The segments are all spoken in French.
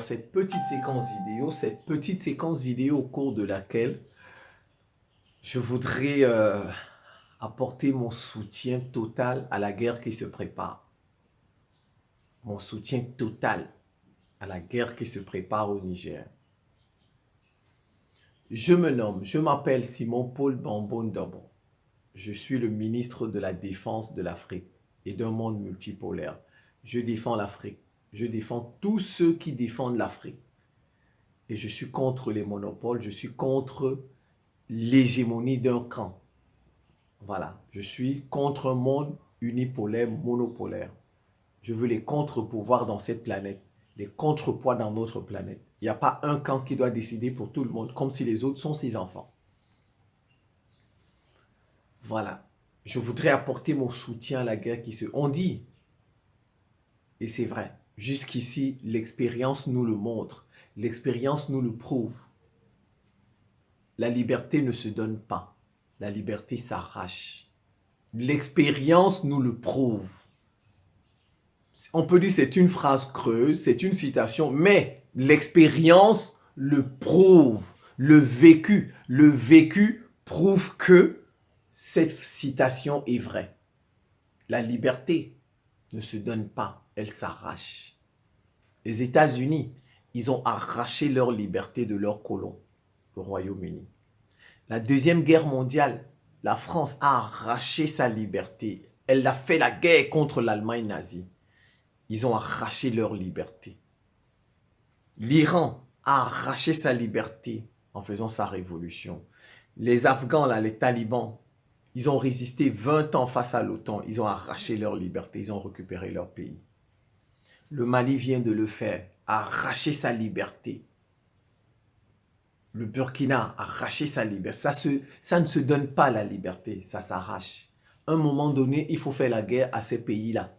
Alors, cette petite séquence vidéo au cours de laquelle je voudrais apporter mon soutien total à la guerre qui se prépare. Mon soutien total à la guerre qui se prépare au Niger. Je m'appelle Simon Paul Bambon-Dabo. Je suis le ministre de la Défense de l'Afrique et d'un monde multipolaire. Je défends l'Afrique. Je défends tous ceux qui défendent l'Afrique. Et je suis contre les monopoles, je suis contre l'hégémonie d'un camp. Voilà, je suis contre un monde unipolaire, monopolaire. Je veux les contre-pouvoirs dans cette planète, les contrepoids dans notre planète. Il n'y a pas un camp qui doit décider pour tout le monde, comme si les autres sont ses enfants. Voilà, je voudrais apporter mon soutien à la guerre qui se... On dit, et c'est vrai, jusqu'ici, l'expérience nous le montre, l'expérience nous le prouve. La liberté ne se donne pas, la liberté s'arrache. L'expérience nous le prouve. On peut dire que c'est une phrase creuse, c'est une citation, mais l'expérience le prouve. Le vécu prouve que cette citation est vraie. La liberté ne se donne pas, elle s'arrache. Les États-Unis, ils ont arraché leur liberté de leurs colons, le Royaume-Uni. La Deuxième Guerre mondiale, la France a arraché sa liberté. Elle a fait la guerre contre l'Allemagne nazie. Ils ont arraché leur liberté. L'Iran a arraché sa liberté en faisant sa révolution. Les Afghans, là, les talibans, ils ont résisté 20 ans face à l'OTAN. Ils ont arraché leur liberté, ils ont récupéré leur pays. Le Mali vient de le faire, a arraché sa liberté. Le Burkina a arraché sa liberté. Ça ne se donne pas la liberté, ça s'arrache. À un moment donné, il faut faire la guerre à ces pays-là.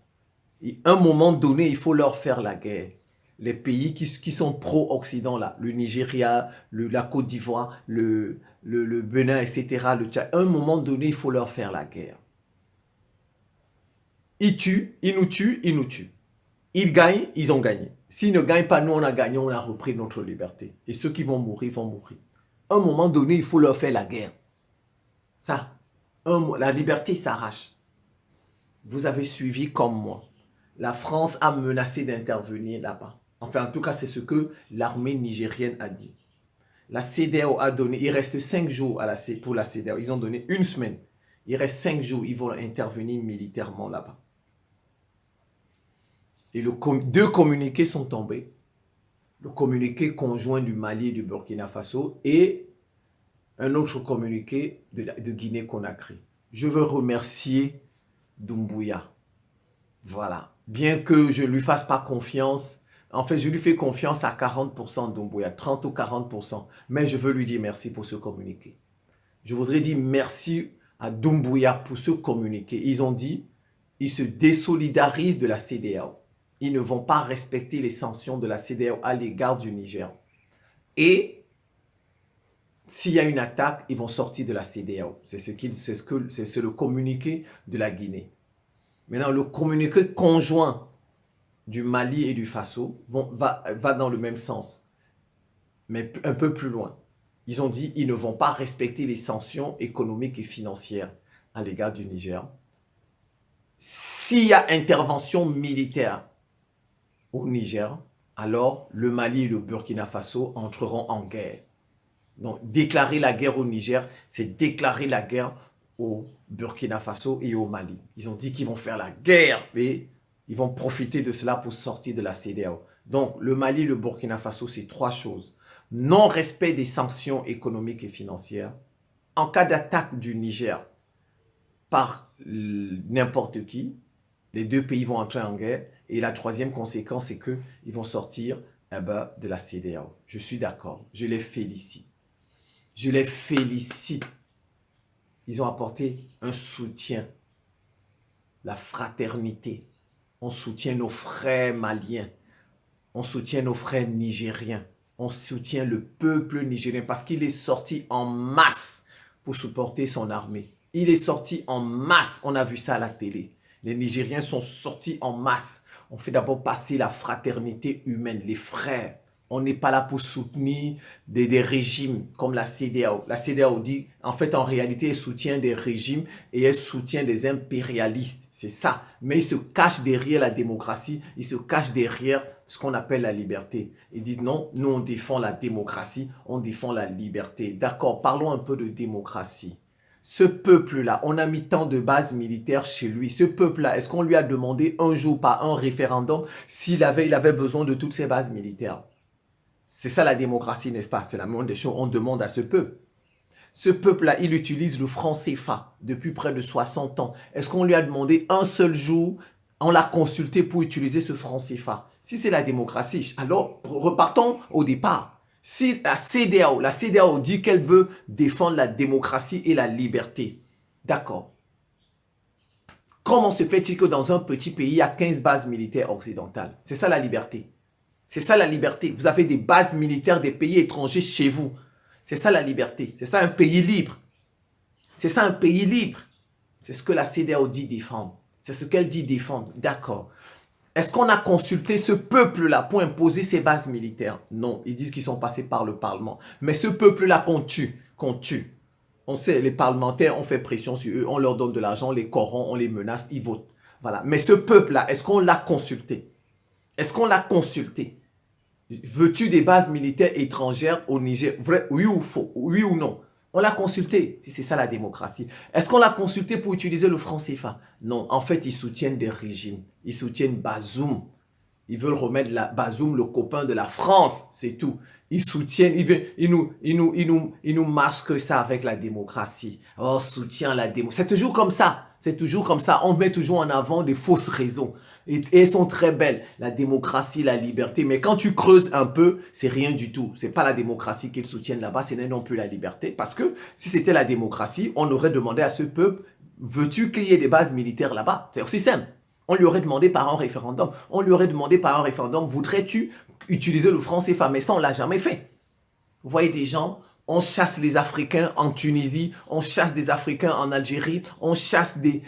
À un moment donné, il faut leur faire la guerre. Les pays qui sont pro-Occident, là, le Nigeria, la Côte d'Ivoire, le Bénin, etc., le Tchad, à un moment donné, il faut leur faire la guerre. Ils tuent, ils nous tuent, ils nous tuent. Ils gagnent, ils ont gagné. S'ils ne gagnent pas, nous, on a gagné, on a repris notre liberté. Et ceux qui vont mourir, vont mourir. À un moment donné, il faut leur faire la guerre. Ça, la liberté s'arrache. Vous avez suivi comme moi. La France a menacé d'intervenir là-bas. Enfin, en tout cas, c'est ce que l'armée nigérienne a dit. La CEDEAO a donné, il reste 5 jours pour la CEDEAO. Ils ont donné une semaine. Il reste 5 jours, ils vont intervenir militairement là-bas. Et deux communiqués sont tombés. Le communiqué conjoint du Mali et du Burkina Faso et un autre communiqué de Guinée-Conakry. Je veux remercier Doumbouya. Voilà. Bien que je ne lui fasse pas confiance, en fait, je lui fais confiance à 40% Doumbouya, 30 ou 40%. Mais je veux lui dire merci pour ce communiqué. Je voudrais dire merci à Doumbouya pour ce communiqué. Ils ont dit, ils se désolidarisent de la CEDEAO. Ils ne vont pas respecter les sanctions de la CEDEAO à l'égard du Niger. Et s'il y a une attaque, ils vont sortir de la CEDEAO. C'est le communiqué de la Guinée. Maintenant, le communiqué conjoint du Mali et du Faso va dans le même sens, mais un peu plus loin. Ils ont dit qu'ils ne vont pas respecter les sanctions économiques et financières à l'égard du Niger. S'il y a intervention militaire au Niger, alors le Mali et le Burkina Faso entreront en guerre. Donc, déclarer la guerre au Niger, c'est déclarer la guerre au Burkina Faso et au Mali. Ils ont dit qu'ils vont faire la guerre et ils vont profiter de cela pour sortir de la CEDEAO. Donc, le Mali et le Burkina Faso, c'est 3 choses. Non-respect des sanctions économiques et financières. En cas d'attaque du Niger par n'importe qui, les 2 pays vont entrer en guerre. Et la 3e conséquence, c'est qu'ils vont sortir de la CEDEAO. Je suis d'accord. Je les félicite. Je les félicite. Ils ont apporté un soutien, la fraternité. On soutient nos frères maliens. On soutient nos frères nigériens. On soutient le peuple nigérien parce qu'il est sorti en masse pour supporter son armée. Il est sorti en masse. On a vu ça à la télé. Les Nigériens sont sortis en masse. On fait d'abord passer la fraternité humaine, les frères. On n'est pas là pour soutenir des régimes comme la CEDEAO. La CEDEAO dit, en fait, en réalité, elle soutient des régimes et elle soutient des impérialistes. C'est ça. Mais ils se cachent derrière la démocratie, ils se cachent derrière ce qu'on appelle la liberté. Ils disent non, nous on défend la démocratie, on défend la liberté. D'accord, parlons un peu de démocratie. Ce peuple-là, on a mis tant de bases militaires chez lui. Ce peuple-là, est-ce qu'on lui a demandé un jour par un référendum s'il avait besoin de toutes ces bases militaires? C'est ça la démocratie, n'est-ce pas? C'est la moindre des choses. On demande à ce peuple. Ce peuple-là, il utilise le franc CFA depuis près de 60 ans. Est-ce qu'on lui a demandé un seul jour, on l'a consulté pour utiliser ce franc CFA? Si c'est la démocratie, alors repartons au départ. Si la CEDEAO dit qu'elle veut défendre la démocratie et la liberté, d'accord. Comment se fait-il que dans un petit pays, il y a 15 bases militaires occidentales? C'est ça la liberté. C'est ça la liberté. Vous avez des bases militaires des pays étrangers chez vous. C'est ça la liberté. C'est ça un pays libre. C'est ça un pays libre. C'est ce que la CEDEAO dit défendre. C'est ce qu'elle dit défendre. D'accord. Est-ce qu'on a consulté ce peuple-là pour imposer ses bases militaires? Non. Ils disent qu'ils sont passés par le Parlement. Mais ce peuple-là qu'on tue. On sait, les parlementaires, on fait pression sur eux, on leur donne de l'argent, on les corrompt, on les menace, ils votent. Voilà. Mais ce peuple-là, est-ce qu'on l'a consulté? Est-ce qu'on l'a consulté? Veux-tu des bases militaires étrangères au Niger? Vrai, oui ou faux? Oui ou non? On l'a consulté, si c'est ça la démocratie. Est-ce qu'on l'a consulté pour utiliser le franc CFA? Non, en fait, ils soutiennent des régimes. Ils soutiennent Bazoum. Ils veulent remettre Bazoum, le copain de la France, c'est tout. Ils soutiennent, ils nous masquent ça avec la démocratie. Oh, soutient la démocratie. C'est toujours comme ça. C'est toujours comme ça. On met toujours en avant des fausses raisons. Et elles sont très belles, la démocratie, la liberté. Mais quand tu creuses un peu, c'est rien du tout. C'est pas la démocratie qu'ils soutiennent là-bas, ce n'est non plus la liberté. Parce que si c'était la démocratie, on aurait demandé à ce peuple, veux-tu qu'il y ait des bases militaires là-bas? C'est aussi simple. On lui aurait demandé par un référendum. On lui aurait demandé par un référendum, voudrais-tu utiliser le franc CFA? Mais ça, on ne l'a jamais fait. Vous voyez des gens, on chasse les Africains en Tunisie, on chasse des Africains en Algérie, on chasse des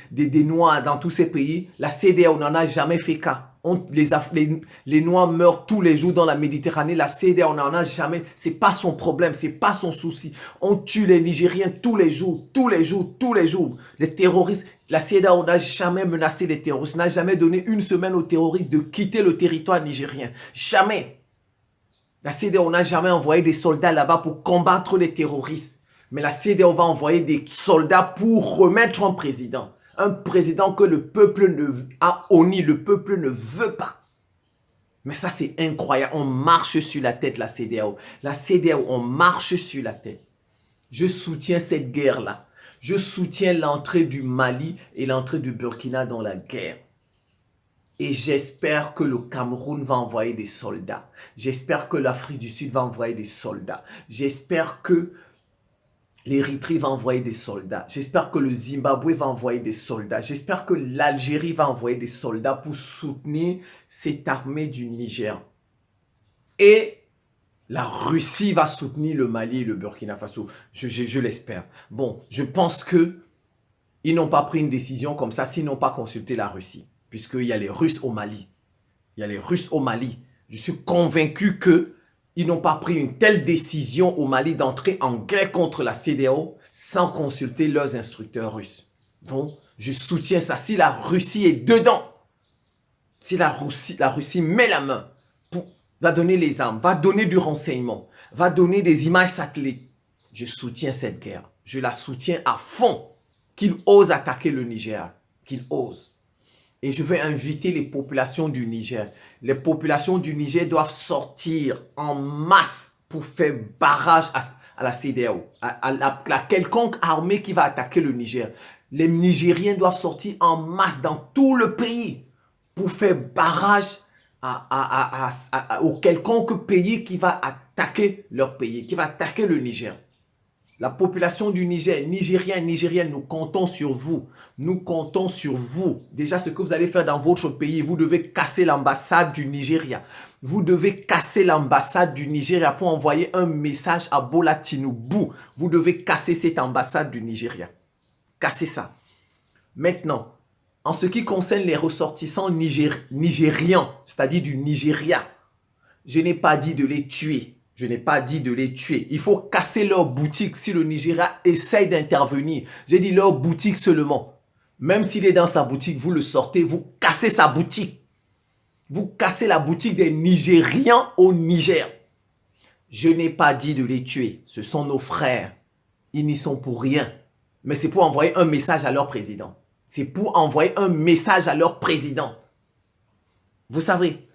Noirs dans tous ces pays. La CEDEAO n'en a jamais fait cas. Les Noirs meurent tous les jours dans la Méditerranée. La CEDEAO n'en a jamais. C'est pas son problème, c'est pas son souci. On tue les Nigériens tous les jours, tous les jours, tous les jours. Les terroristes, la CEDEAO n'a jamais menacé les terroristes, n'a jamais donné une semaine aux terroristes de quitter le territoire nigérien. Jamais. La CEDEAO n'a jamais envoyé des soldats là-bas pour combattre les terroristes. Mais la CEDEAO va envoyer des soldats pour remettre un président. Un président que le peuple a honni, le peuple ne veut pas. Mais ça, c'est incroyable. On marche sur la tête, la CEDEAO. La CEDEAO, on marche sur la tête. Je soutiens cette guerre-là. Je soutiens l'entrée du Mali et l'entrée du Burkina dans la guerre. Et j'espère que le Cameroun va envoyer des soldats. J'espère que l'Afrique du Sud va envoyer des soldats. J'espère que l'Érythrée va envoyer des soldats. J'espère que le Zimbabwe va envoyer des soldats. J'espère que l'Algérie va envoyer des soldats pour soutenir cette armée du Niger. Et la Russie va soutenir le Mali et le Burkina Faso. Je l'espère. Bon, je pense qu'ils n'ont pas pris une décision comme ça s'ils n'ont pas consulté la Russie. Puisqu'il y a les Russes au Mali. Il y a les Russes au Mali. Je suis convaincu qu'ils n'ont pas pris une telle décision au Mali d'entrer en guerre contre la CEDEAO sans consulter leurs instructeurs russes. Donc, je soutiens ça. Si la Russie est dedans, si la Russie met la main, va donner les armes, va donner du renseignement, va donner des images satellites, je soutiens cette guerre. Je la soutiens à fond. Qu'ils osent attaquer le Niger. Qu'ils osent. Et je vais inviter les populations du Niger. Les populations du Niger doivent sortir en masse pour faire barrage à la CEDEAO, à quelconque armée qui va attaquer le Niger. Les Nigériens doivent sortir en masse dans tout le pays pour faire barrage au quelconque pays qui va attaquer leur pays, qui va attaquer le Niger. La population du Niger, Nigériens et Nigériennes, nous comptons sur vous. Nous comptons sur vous. Déjà, ce que vous allez faire dans votre pays, vous devez casser l'ambassade du Nigeria. Vous devez casser l'ambassade du Nigeria pour envoyer un message à Bola Tinubu. Vous devez casser cette ambassade du Nigeria. Cassez ça. Maintenant, en ce qui concerne les ressortissants nigérians, c'est-à-dire du Nigeria, Je n'ai pas dit de les tuer. Je n'ai pas dit de les tuer. Il faut casser leur boutique si le Nigeria essaye d'intervenir. J'ai dit leur boutique seulement. Même s'il est dans sa boutique, vous le sortez, vous cassez sa boutique. Vous cassez la boutique des Nigérians au Niger. Je n'ai pas dit de les tuer. Ce sont nos frères. Ils n'y sont pour rien. Mais c'est pour envoyer un message à leur président. C'est pour envoyer un message à leur président. Vous savez,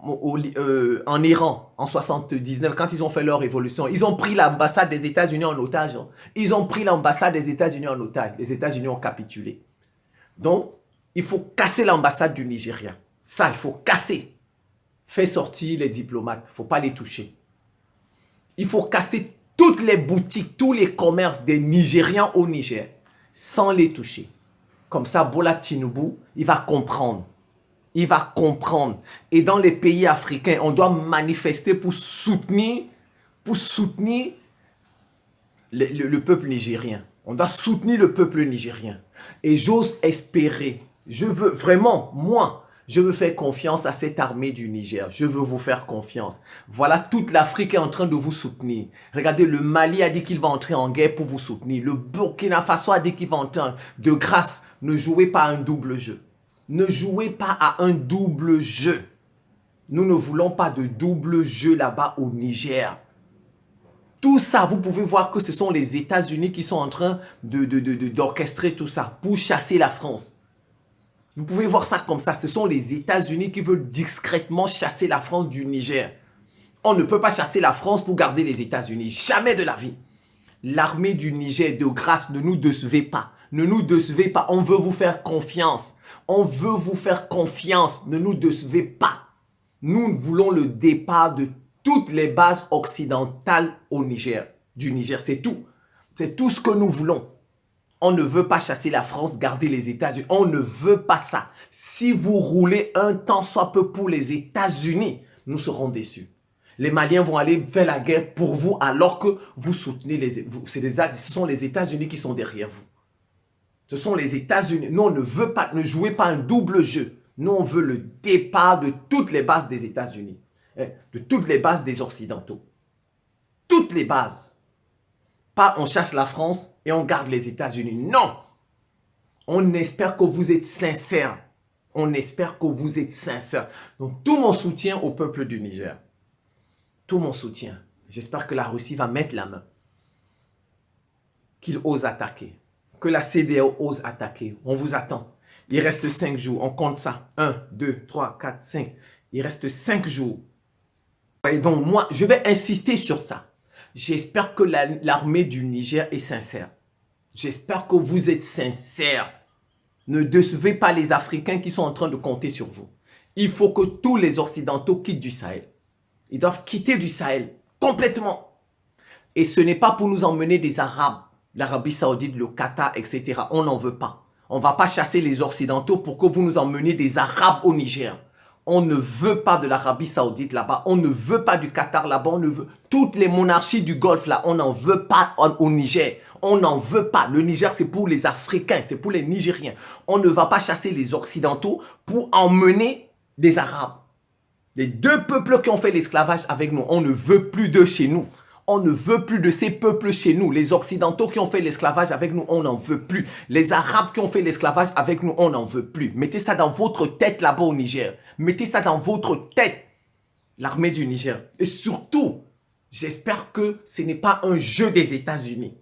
en Iran, en 79, quand ils ont fait leur révolution, ils ont pris l'ambassade des États-Unis en otage. Ils ont pris l'ambassade des États-Unis en otage. Les États-Unis ont capitulé. Donc, il faut casser l'ambassade du Nigeria. Ça, il faut casser. Fais sortir les diplomates. Il ne faut pas les toucher. Il faut casser toutes les boutiques, tous les commerces des Nigérians au Niger, sans les toucher. Comme ça, Bola Tinubu, il va comprendre. Il va comprendre. Et dans les pays africains, on doit manifester pour soutenir le peuple nigérien. On doit soutenir le peuple nigérien. Et j'ose espérer, je veux vraiment, moi, je veux faire confiance à cette armée du Niger. Je veux vous faire confiance. Voilà, toute l'Afrique est en train de vous soutenir. Regardez, le Mali a dit qu'il va entrer en guerre pour vous soutenir. Le Burkina Faso a dit qu'il va entrer. De grâce, ne jouez pas à un double jeu. Ne jouez pas à un double jeu. Nous ne voulons pas de double jeu là-bas au Niger. Tout ça, vous pouvez voir que ce sont les États-Unis qui sont en train d'orchestrer tout ça pour chasser la France. Vous pouvez voir ça comme ça. Ce sont les États-Unis qui veulent discrètement chasser la France du Niger. On ne peut pas chasser la France pour garder les États-Unis. Jamais de la vie. L'armée du Niger, de grâce, ne nous décevez pas. Ne nous décevez pas. On veut vous faire confiance. On veut vous faire confiance. Ne nous décevez pas. Nous voulons le départ de toutes les bases occidentales au Niger. Du Niger, c'est tout. C'est tout ce que nous voulons. On ne veut pas chasser la France, garder les États-Unis. On ne veut pas ça. Si vous roulez un temps soit peu pour les États-Unis, nous serons déçus. Les Maliens vont aller faire la guerre pour vous alors que vous soutenez ce sont les États-Unis qui sont derrière vous. Ce sont les États-Unis. Nous, on ne veut pas, ne jouez pas un double jeu. Nous, on veut le départ de toutes les bases des États-Unis, de toutes les bases des Occidentaux. Toutes les bases. Pas on chasse la France et on garde les États-Unis. Non. On espère que vous êtes sincères. On espère que vous êtes sincères. Donc, tout mon soutien au peuple du Niger. Tout mon soutien. J'espère que la Russie va mettre la main. Qu'il ose attaquer. Que la CEDEAO ose attaquer. On vous attend. Il reste 5 jours. On compte ça. 1, 2, 3, 4, 5. Il reste 5 jours. Et donc, moi, je vais insister sur ça. J'espère que l'armée du Niger est sincère. J'espère que vous êtes sincères. Ne décevez pas les Africains qui sont en train de compter sur vous. Il faut que tous les Occidentaux quittent du Sahel. Ils doivent quitter du Sahel complètement. Et ce n'est pas pour nous emmener des Arabes, l'Arabie Saoudite, le Qatar, etc. On n'en veut pas. On ne va pas chasser les Occidentaux pour que vous nous emmeniez des Arabes au Niger. On ne veut pas de l'Arabie Saoudite là-bas. On ne veut pas du Qatar là-bas. On ne veut toutes les monarchies du Golfe là. On n'en veut pas au Niger. On n'en veut pas. Le Niger, c'est pour les Africains. C'est pour les Nigériens. On ne va pas chasser les Occidentaux pour emmener des Arabes. Les deux peuples qui ont fait l'esclavage avec nous, on ne veut plus d'eux chez nous. On ne veut plus de ces peuples chez nous. Les Occidentaux qui ont fait l'esclavage avec nous, on n'en veut plus. Les Arabes qui ont fait l'esclavage avec nous, on n'en veut plus. Mettez ça dans votre tête là-bas au Niger. Mettez ça dans votre tête, l'armée du Niger. Et surtout, j'espère que ce n'est pas un jeu des États-Unis.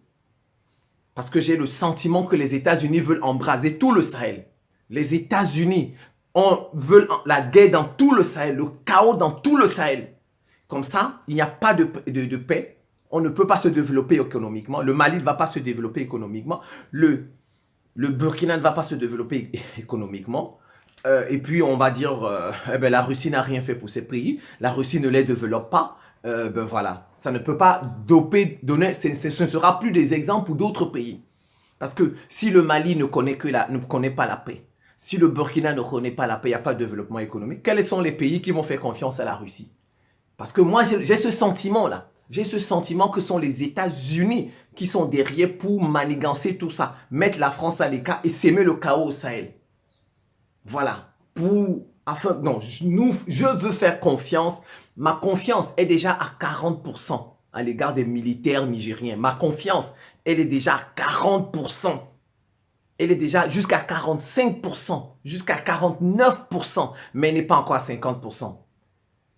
Parce que j'ai le sentiment que les États-Unis veulent embraser tout le Sahel. Les États-Unis veulent la guerre dans tout le Sahel, le chaos dans tout le Sahel. Comme ça, il n'y a pas de paix. On ne peut pas se développer économiquement. Le Mali ne va pas se développer économiquement. Le Burkina ne va pas se développer économiquement. Et puis, on va dire, la Russie n'a rien fait pour ces pays. La Russie ne les développe pas. Voilà. Ça ne peut pas donner. Ce ne sera plus des exemples pour d'autres pays. Parce que si le Mali ne connaît pas la paix, si le Burkina ne connaît pas la paix, il n'y a pas de développement économique, quels sont les pays qui vont faire confiance à la Russie? Parce que moi, j'ai ce sentiment-là. J'ai ce sentiment que ce sont les États-Unis qui sont derrière pour manigancer tout ça, mettre la France à l'écart et s'aimer le chaos au Sahel. Voilà. Pour Non, je veux faire confiance. Ma confiance est déjà à 40% à l'égard des militaires nigériens. Ma confiance, elle est déjà à 40%. Elle est déjà jusqu'à 45%, jusqu'à 49%, mais elle n'est pas encore à 50%.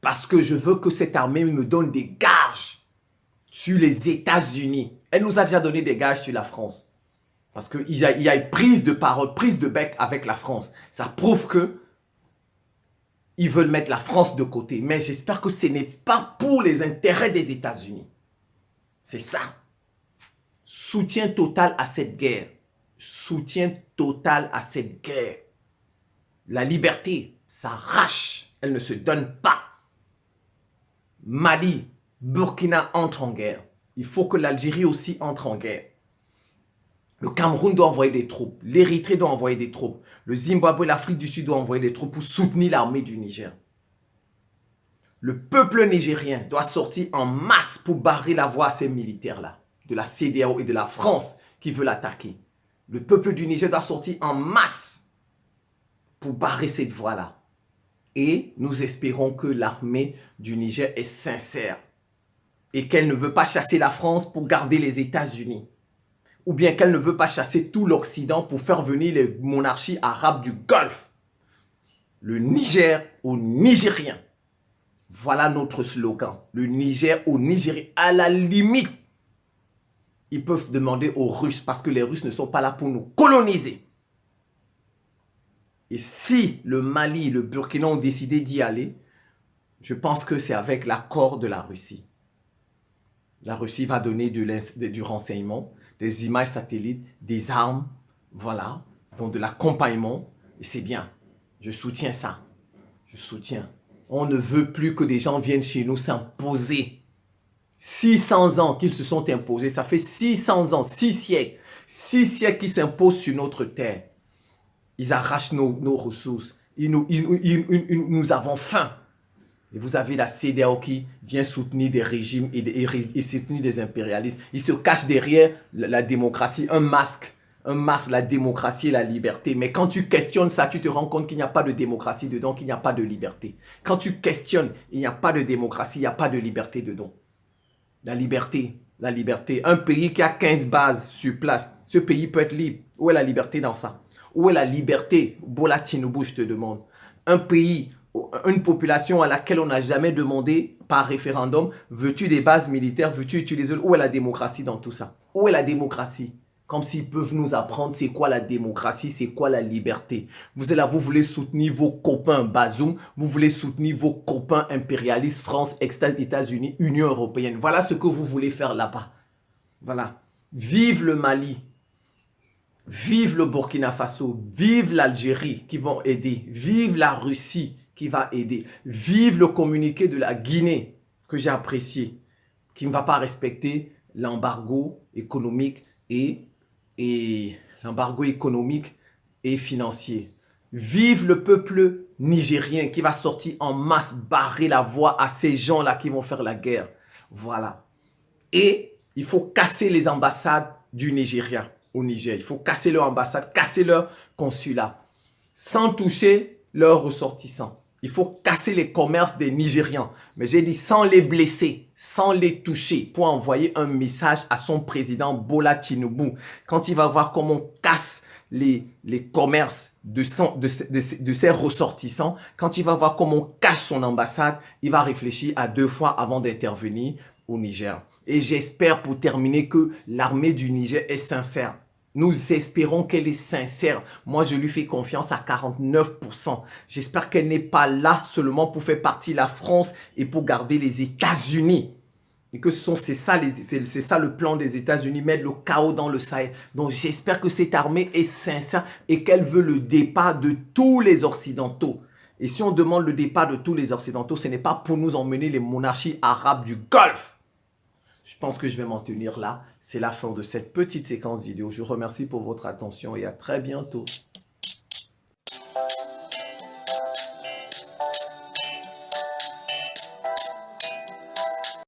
Parce que je veux que cette armée me donne des gages sur les États-Unis. Elle nous a déjà donné des gages sur la France. Parce qu'il y a une prise de parole, prise de bec avec la France. Ça prouve que ils veulent mettre la France de côté. Mais j'espère que ce n'est pas pour les intérêts des États-Unis. C'est ça. Soutien total à cette guerre. Soutien total à cette guerre. La liberté s'arrache. Elle ne se donne pas. Mali, Burkina entrent en guerre. Il faut que l'Algérie aussi entre en guerre. Le Cameroun doit envoyer des troupes. L'Érythrée doit envoyer des troupes. Le Zimbabwe, l'Afrique du Sud doit envoyer des troupes pour soutenir l'armée du Niger. Le peuple nigérien doit sortir en masse pour barrer la voie à ces militaires-là, de la CEDEAO et de la France qui veulent l'attaquer. Le peuple du Niger doit sortir en masse pour barrer cette voie-là. Et nous espérons que l'armée du Niger est sincère et qu'elle ne veut pas chasser la France pour garder les États-Unis. Ou bien qu'elle ne veut pas chasser tout l'Occident pour faire venir les monarchies arabes du Golfe. Le Niger aux Nigériens. Voilà notre slogan. Le Niger aux Nigériens. À la limite, ils peuvent demander aux Russes parce que les Russes ne sont pas là pour nous coloniser. Et si le Mali et le Burkina ont décidé d'y aller, je pense que c'est avec l'accord de la Russie. La Russie va donner du renseignement, des images satellites, des armes, voilà, donc de l'accompagnement. Et c'est bien. Je soutiens ça. Je soutiens. On ne veut plus que des gens viennent chez nous s'imposer. 600 ans qu'ils se sont imposés. Ça fait 600 ans, 6 siècles. 6 siècles qu'ils s'imposent sur notre terre. Ils arrachent nos ressources. Nous avons faim. Et vous avez la CEDEAO qui vient soutenir des régimes et soutenir des impérialistes. Ils se cachent derrière la démocratie, un masque, la démocratie et la liberté. Mais quand tu questionnes ça, tu te rends compte qu'il n'y a pas de démocratie dedans, qu'il n'y a pas de liberté. Quand tu questionnes, il n'y a pas de démocratie, il n'y a pas de liberté dedans. La liberté. Un pays qui a 15 bases sur place, ce pays peut être libre. Où est la liberté dans ça? Où est la liberté? Bola Tinubu, je te demande. Un pays, une population à laquelle on n'a jamais demandé par référendum, veux-tu des bases militaires, veux-tu utiliser... Où est la démocratie dans tout ça? Où est la démocratie? Comme s'ils peuvent nous apprendre c'est quoi la démocratie, c'est quoi la liberté. Vous êtes là, vous voulez soutenir vos copains Bazoum, vous voulez soutenir vos copains impérialistes, France, États-Unis, Union européenne. Voilà ce que vous voulez faire là-bas. Voilà. Vive le Mali. Vive le Burkina Faso, vive l'Algérie qui vont aider, vive la Russie qui va aider, vive le communiqué de la Guinée que j'ai apprécié, qui ne va pas respecter l'embargo économique et financier. Vive le peuple nigérien qui va sortir en masse, barrer la voie à ces gens-là qui vont faire la guerre. Voilà. Et il faut casser les ambassades du Nigeria au Niger. Il faut casser leur ambassade, casser leur consulat, sans toucher leurs ressortissants. Il faut casser les commerces des Nigérians. Mais j'ai dit sans les blesser, sans les toucher, pour envoyer un message à son président Bola Tinubu. Quand il va voir comment on casse les commerces de ses ressortissants, quand il va voir comment on casse son ambassade, il va réfléchir à 2 fois avant d'intervenir au Niger. Et j'espère pour terminer que l'armée du Niger est sincère. Nous espérons qu'elle est sincère. Moi, je lui fais confiance à 49%. J'espère qu'elle n'est pas là seulement pour faire partie de la France et pour garder les États-Unis. Et que c'est ça le plan des États-Unis, mettre le chaos dans le Sahel. Donc, j'espère que cette armée est sincère et qu'elle veut le départ de tous les Occidentaux. Et si on demande le départ de tous les Occidentaux, ce n'est pas pour nous emmener les monarchies arabes du Golfe. Je pense que je vais m'en tenir là. C'est la fin de cette petite séquence vidéo. Je vous remercie pour votre attention et à très bientôt.